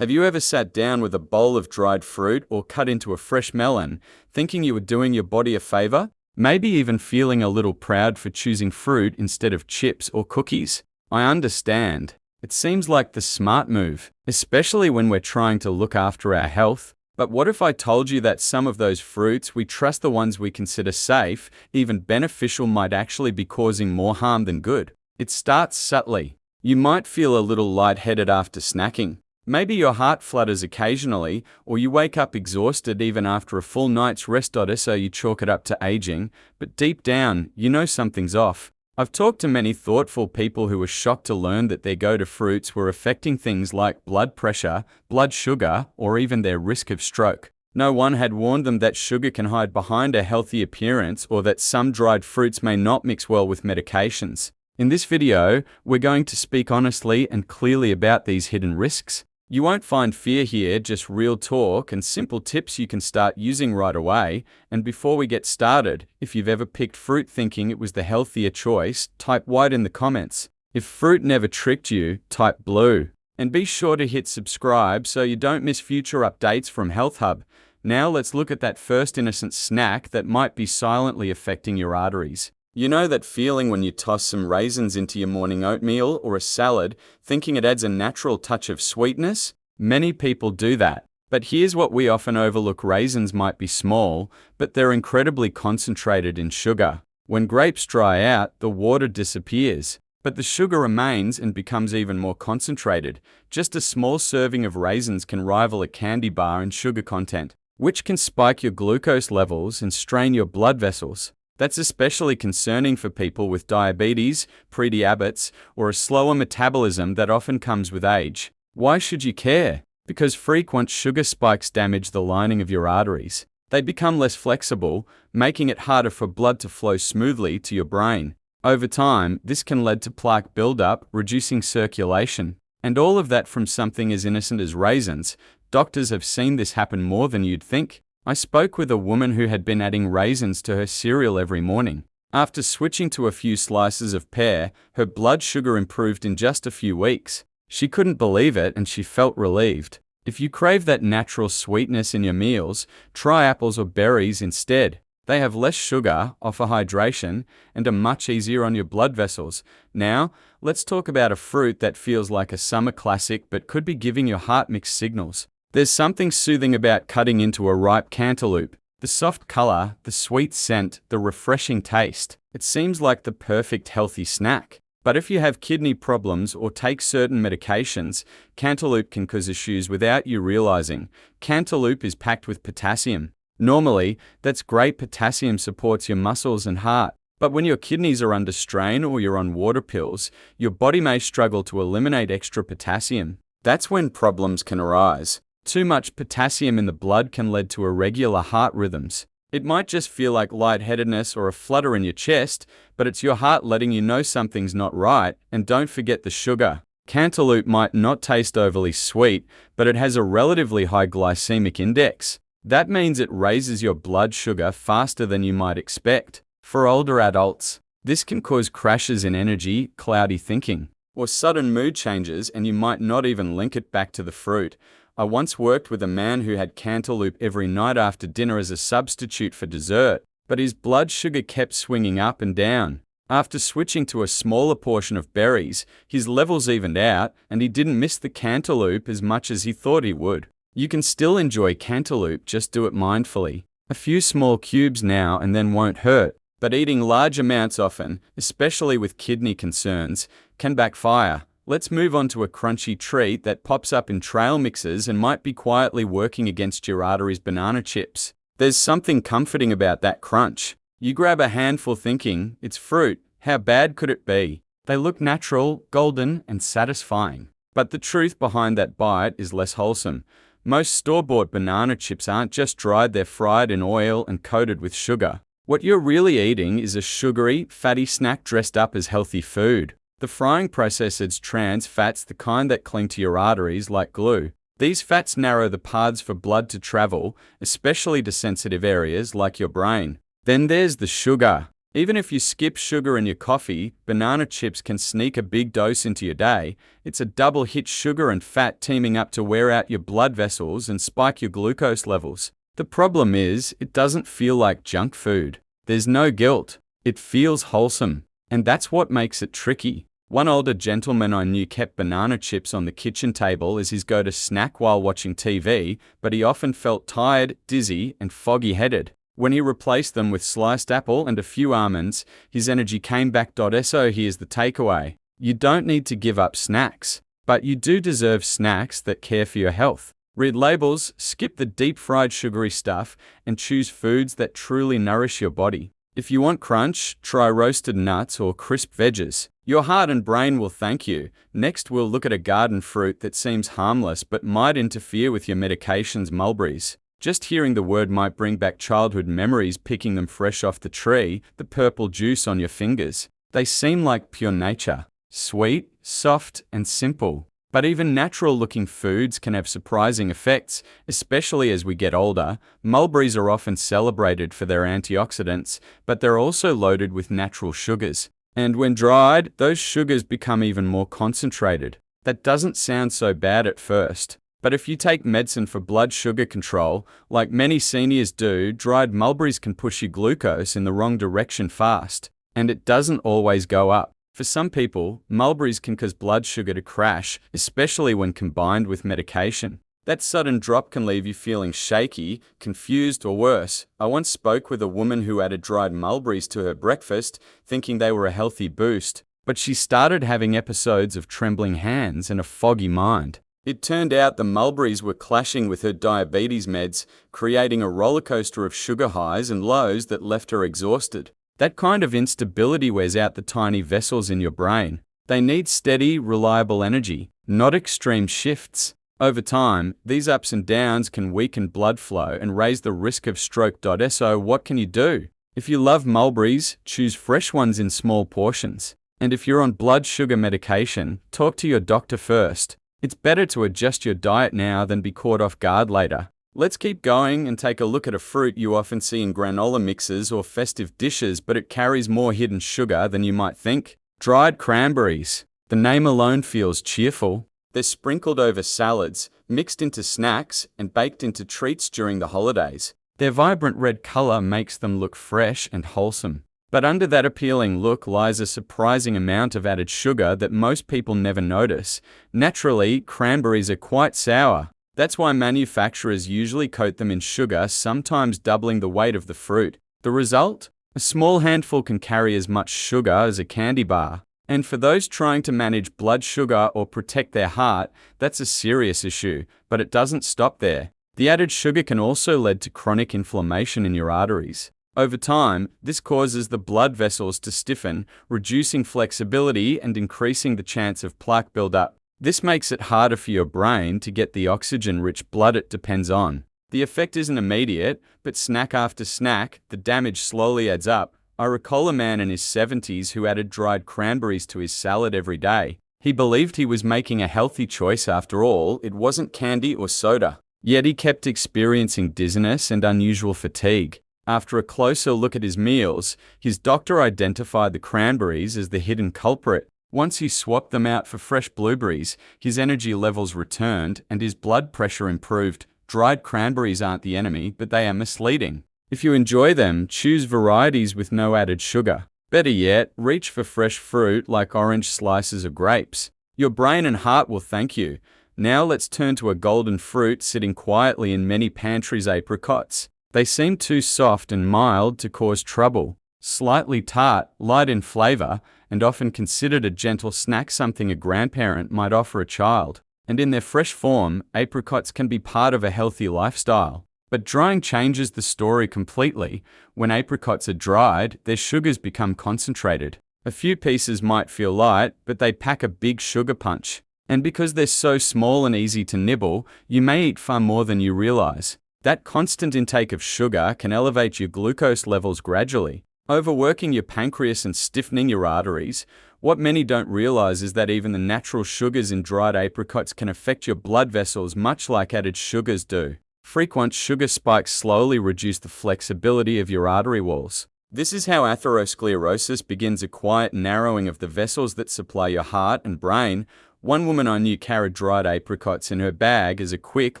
Have you ever sat down with a bowl of dried fruit or cut into a fresh melon, thinking you were doing your body a favor? Maybe even feeling a little proud for choosing fruit instead of chips or cookies? I understand. It seems like the smart move, especially when we're trying to look after our health. But what if I told you that some of those fruits we trust, the ones we consider safe, even beneficial, might actually be causing more harm than good? It starts subtly. You might feel a little lightheaded after snacking. Maybe your heart flutters occasionally, or you wake up exhausted even after a full night's rest, so you chalk it up to aging, but deep down, you know something's off. I've talked to many thoughtful people who were shocked to learn that their go-to fruits were affecting things like blood pressure, blood sugar, or even their risk of stroke. No one had warned them that sugar can hide behind a healthy appearance, or that some dried fruits may not mix well with medications. In this video, we're going to speak honestly and clearly about these hidden risks. You won't find fear here, just real talk and simple tips you can start using right away. And before we get started, if you've ever picked fruit thinking it was the healthier choice, type white in the comments. If fruit never tricked you, type blue. And be sure to hit subscribe so you don't miss future updates from Health Hub. Now let's look at that first innocent snack that might be silently affecting your arteries. You know that feeling when you toss some raisins into your morning oatmeal or a salad, thinking it adds a natural touch of sweetness? Many people do that. But here's what we often overlook: raisins might be small, but they're incredibly concentrated in sugar. When grapes dry out, the water disappears, but the sugar remains and becomes even more concentrated. Just a small serving of raisins can rival a candy bar in sugar content, which can spike your glucose levels and strain your blood vessels. That's especially concerning for people with diabetes, prediabetes, or a slower metabolism that often comes with age. Why should you care? Because frequent sugar spikes damage the lining of your arteries. They become less flexible, making it harder for blood to flow smoothly to your brain. Over time, this can lead to plaque buildup, reducing circulation. And all of that from something as innocent as raisins. Doctors have seen this happen more than you'd think. I spoke with a woman who had been adding raisins to her cereal every morning. After switching to a few slices of pear, her blood sugar improved in just a few weeks. She couldn't believe it, and she felt relieved. If you crave that natural sweetness in your meals, try apples or berries instead. They have less sugar, offer hydration, and are much easier on your blood vessels. Now, let's talk about a fruit that feels like a summer classic but could be giving your heart mixed signals. There's something soothing about cutting into a ripe cantaloupe. The soft color, the sweet scent, the refreshing taste. It seems like the perfect healthy snack. But if you have kidney problems or take certain medications, cantaloupe can cause issues without you realizing. Cantaloupe is packed with potassium. Normally, that's great. Potassium supports your muscles and heart. But when your kidneys are under strain or you're on water pills, your body may struggle to eliminate extra potassium. That's when problems can arise. Too much potassium in the blood can lead to irregular heart rhythms. It might just feel like lightheadedness or a flutter in your chest, but it's your heart letting you know something's not right. And don't forget the sugar. Cantaloupe might not taste overly sweet, but it has a relatively high glycemic index. That means it raises your blood sugar faster than you might expect. For older adults, this can cause crashes in energy, cloudy thinking, or sudden mood changes, and you might not even link it back to the fruit. I once worked with a man who had cantaloupe every night after dinner as a substitute for dessert, but his blood sugar kept swinging up and down. After switching to a smaller portion of berries, his levels evened out, and he didn't miss the cantaloupe as much as he thought he would. You can still enjoy cantaloupe, just do it mindfully. A few small cubes now and then won't hurt, but eating large amounts often, especially with kidney concerns, can backfire. Let's move on to a crunchy treat that pops up in trail mixes and might be quietly working against your arteries: banana chips. There's something comforting about that crunch. You grab a handful thinking, it's fruit, how bad could it be? They look natural, golden, and satisfying. But the truth behind that bite is less wholesome. Most store-bought banana chips aren't just dried, they're fried in oil and coated with sugar. What you're really eating is a sugary, fatty snack dressed up as healthy food. The frying process adds trans fats, the kind that cling to your arteries like glue. These fats narrow the paths for blood to travel, especially to sensitive areas like your brain. Then there's the sugar. Even if you skip sugar in your coffee, banana chips can sneak a big dose into your day. It's a double hit, sugar and fat teaming up to wear out your blood vessels and spike your glucose levels. The problem is, it doesn't feel like junk food. There's no guilt. It feels wholesome. And that's what makes it tricky. One older gentleman I knew kept banana chips on the kitchen table as his go-to snack while watching TV, but he often felt tired, dizzy, and foggy-headed. When he replaced them with sliced apple and a few almonds, his energy came back. So here's the takeaway. You don't need to give up snacks, but you do deserve snacks that care for your health. Read labels, skip the deep-fried sugary stuff, and choose foods that truly nourish your body. If you want crunch, try roasted nuts or crisp veggies. Your heart and brain will thank you. Next, we'll look at a garden fruit that seems harmless but might interfere with your medications: mulberries. Just hearing the word might bring back childhood memories, picking them fresh off the tree, the purple juice on your fingers. They seem like pure nature, sweet, soft, and simple. But even natural-looking foods can have surprising effects, especially as we get older. Mulberries are often celebrated for their antioxidants, but they're also loaded with natural sugars. And when dried, those sugars become even more concentrated. That doesn't sound so bad at first. But if you take medicine for blood sugar control, like many seniors do, dried mulberries can push your glucose in the wrong direction fast. And it doesn't always go up. For some people, mulberries can cause blood sugar to crash, especially when combined with medication. That sudden drop can leave you feeling shaky, confused, or worse. I once spoke with a woman who added dried mulberries to her breakfast, thinking they were a healthy boost, but she started having episodes of trembling hands and a foggy mind. It turned out the mulberries were clashing with her diabetes meds, creating a roller coaster of sugar highs and lows that left her exhausted. That kind of instability wears out the tiny vessels in your brain. They need steady, reliable energy, not extreme shifts. Over time, these ups and downs can weaken blood flow and raise the risk of stroke. So what can you do? If you love mulberries, choose fresh ones in small portions. And if you're on blood sugar medication, talk to your doctor first. It's better to adjust your diet now than be caught off guard later. Let's keep going and take a look at a fruit you often see in granola mixes or festive dishes, but it carries more hidden sugar than you might think. Dried cranberries. The name alone feels cheerful. They're sprinkled over salads, mixed into snacks, and baked into treats during the holidays. Their vibrant red color makes them look fresh and wholesome. But under that appealing look lies a surprising amount of added sugar that most people never notice. Naturally, cranberries are quite sour. That's why manufacturers usually coat them in sugar, sometimes doubling the weight of the fruit. The result? A small handful can carry as much sugar as a candy bar. And for those trying to manage blood sugar or protect their heart, that's a serious issue, but it doesn't stop there. The added sugar can also lead to chronic inflammation in your arteries. Over time, this causes the blood vessels to stiffen, reducing flexibility and increasing the chance of plaque buildup. This makes it harder for your brain to get the oxygen-rich blood it depends on. The effect isn't immediate, but snack after snack, the damage slowly adds up. I recall a man in his 70s who added dried cranberries to his salad every day. He believed he was making a healthy choice after all, it wasn't candy or soda. Yet he kept experiencing dizziness and unusual fatigue. After a closer look at his meals, his doctor identified the cranberries as the hidden culprit. Once he swapped them out for fresh blueberries, his energy levels returned and his blood pressure improved. Dried cranberries aren't the enemy, but they are misleading. If you enjoy them, choose varieties with no added sugar. Better yet, reach for fresh fruit like orange slices or grapes. Your brain and heart will thank you. Now let's turn to a golden fruit sitting quietly in many pantries: apricots. They seem too soft and mild to cause trouble. Slightly tart, light in flavor, and often considered a gentle snack, something a grandparent might offer a child. And in their fresh form, apricots can be part of a healthy lifestyle. But drying changes the story completely. When apricots are dried, their sugars become concentrated. A few pieces might feel light, but they pack a big sugar punch. And because they're so small and easy to nibble, you may eat far more than you realize. That constant intake of sugar can elevate your glucose levels gradually, overworking your pancreas and stiffening your arteries. What many don't realize is that even the natural sugars in dried apricots can affect your blood vessels much like added sugars do. Frequent sugar spikes slowly reduce the flexibility of your artery walls. This is how atherosclerosis begins, a quiet narrowing of the vessels that supply your heart and brain. One woman I knew carried dried apricots in her bag as a quick,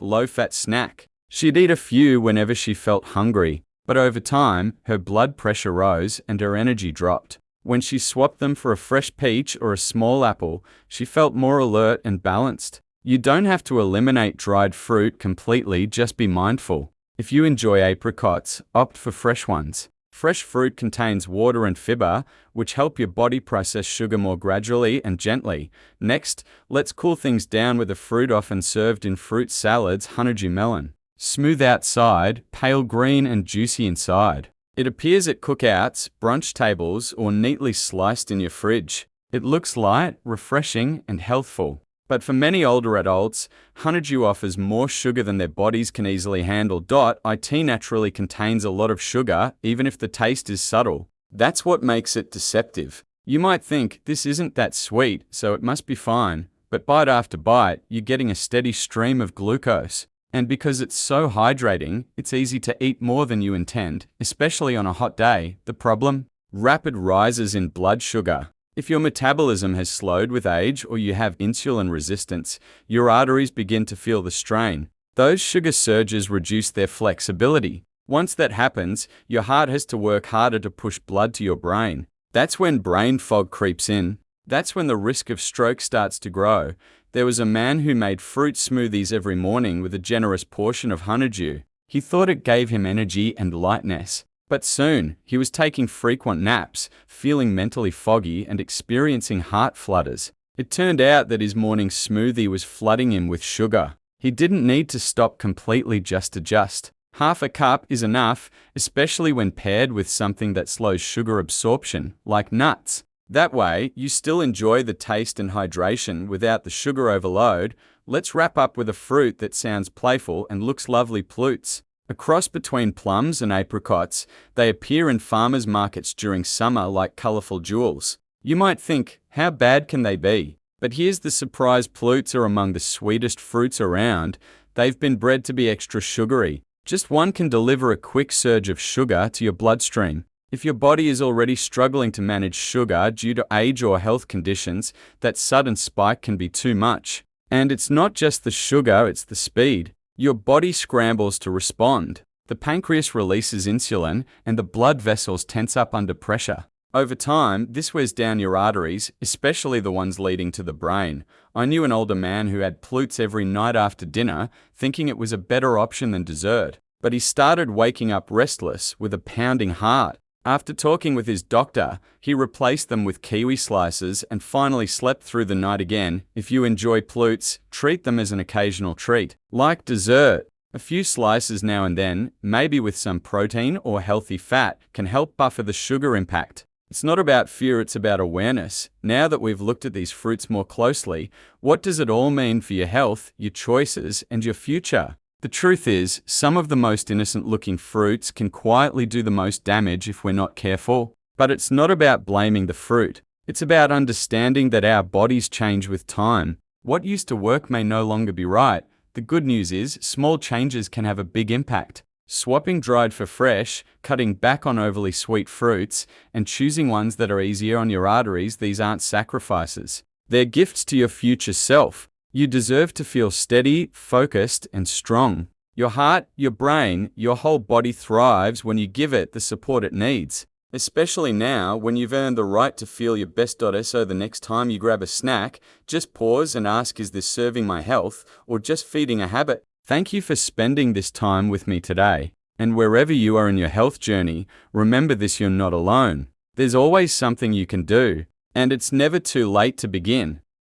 low-fat snack. She'd eat a few whenever she felt hungry, but over time, her blood pressure rose and her energy dropped. When she swapped them for a fresh peach or a small apple, she felt more alert and balanced. You don't have to eliminate dried fruit completely, just be mindful. If you enjoy apricots, opt for fresh ones. Fresh fruit contains water and fiber, which help your body process sugar more gradually and gently. Next, let's cool things down with a fruit often served in fruit salads, honeydew melon. Smooth outside, pale green and juicy inside. It appears at cookouts, brunch tables, or neatly sliced in your fridge. It looks light, refreshing, and healthful. But for many older adults, honeydew offers more sugar than their bodies can easily handle. It naturally contains a lot of sugar, even if the taste is subtle. That's what makes it deceptive. You might think, this isn't that sweet, so it must be fine. But bite after bite, you're getting a steady stream of glucose. And because it's so hydrating, it's easy to eat more than you intend, especially on a hot day. The problem? Rapid rises in blood sugar. If your metabolism has slowed with age or you have insulin resistance, your arteries begin to feel the strain. Those sugar surges reduce their flexibility. Once that happens, your heart has to work harder to push blood to your brain. That's when brain fog creeps in. That's when the risk of stroke starts to grow. There was a man who made fruit smoothies every morning with a generous portion of honeydew. He thought it gave him energy and lightness. But soon, he was taking frequent naps, feeling mentally foggy and experiencing heart flutters. It turned out that his morning smoothie was flooding him with sugar. He didn't need to stop completely, just adjust. Half a cup is enough, especially when paired with something that slows sugar absorption, like nuts. That way, you still enjoy the taste and hydration without the sugar overload. Let's wrap up with a fruit that sounds playful and looks lovely: pluots. A cross between plums and apricots, they appear in farmers' markets during summer like colorful jewels. You might think, how bad can they be? But here's the surprise: pluots are among the sweetest fruits around. They've been bred to be extra sugary. Just one can deliver a quick surge of sugar to your bloodstream. If your body is already struggling to manage sugar due to age or health conditions, that sudden spike can be too much. And it's not just the sugar, it's the speed. Your body scrambles to respond. The pancreas releases insulin, and the blood vessels tense up under pressure. Over time, this wears down your arteries, especially the ones leading to the brain. I knew an older man who had pluots every night after dinner, thinking it was a better option than dessert. But he started waking up restless, with a pounding heart. After talking with his doctor, he replaced them with kiwi slices and finally slept through the night again. If you enjoy pluots, treat them as an occasional treat. Like dessert, a few slices now and then, maybe with some protein or healthy fat, can help buffer the sugar impact. It's not about fear, it's about awareness. Now that we've looked at these fruits more closely, what does it all mean for your health, your choices, and your future? The truth is, some of the most innocent-looking fruits can quietly do the most damage if we're not careful. But it's not about blaming the fruit. It's about understanding that our bodies change with time. What used to work may no longer be right. The good news is, small changes can have a big impact. Swapping dried for fresh, cutting back on overly sweet fruits, and choosing ones that are easier on your arteries, these aren't sacrifices. They're gifts to your future self. You deserve to feel steady, focused, and strong. Your heart, your brain, your whole body thrives when you give it the support it needs. Especially now, when you've earned the right to feel your best. So the next time you grab a snack, just pause and ask, is this serving my health, or just feeding a habit? Thank you for spending this time with me today. And wherever you are in your health journey, remember this: you're not alone. There's always something you can do, and it's never too late to begin.